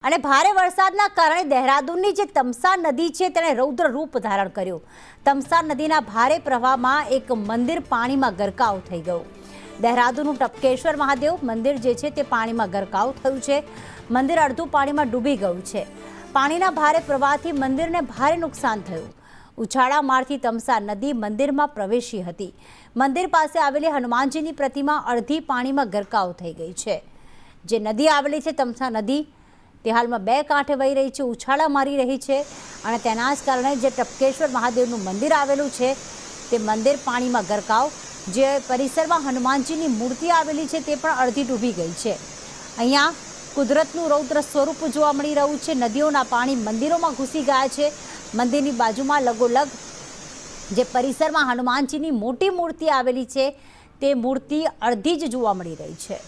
અને ભારે વરસાદના કારણે દહેરાદૂનની જે તમસા નદી છે તેણે રૌદ્ર રૂપ ધારણ કર્યું। તમસા નદીના ભારે પ્રવાહમાં એક મંદિર પાણીમાં ગરકાવ થઈ ગયું। દહેરાદૂનનું ટપકેશ્વર મહાદેવ મંદિર જે છે તે પાણીમાં ગરકાવ થયું છે। મંદિર અડધું પાણીમાં ડૂબી ગયું છે। પાણીના ભારે પ્રવાહથી મંદિરને ભારે નુકસાન થયું। ઉછાળા મારથી તમસા નદી મંદિરમાં પ્રવેશી હતી। મંદિર પાસે આવેલી હનુમાનજીની પ્રતિમા અડધી પાણીમાં ગરકાવ થઈ ગઈ છે। જે નદી આવેલી છે તમસા નદી તે હાલમાં બે કાંઠે વહી રહી છે, ઉછાળા મારી રહી છે અને તેના જ કારણે જે ટપકેશ્વર મહાદેવનું મંદિર આવેલું છે તે મંદિર પાણીમાં ગરકાવ, જે પરિસરમાં હનુમાનજીની મૂર્તિ આવેલી છે તે પણ અડધી ડૂબી ગઈ છે। અહીંયા કુદરતનું રૌદ્ર સ્વરૂપ જોવા મળી રહ્યું છે। નદીઓના પાણી મંદિરોમાં ઘૂસી ગયા છે। મંદિરની બાજુમાં લગોલગ જે પરિસરમાં હનુમાનજીની મોટી મૂર્તિ આવેલી છે તે મૂર્તિ અડધી જ જોવા મળી રહી છે।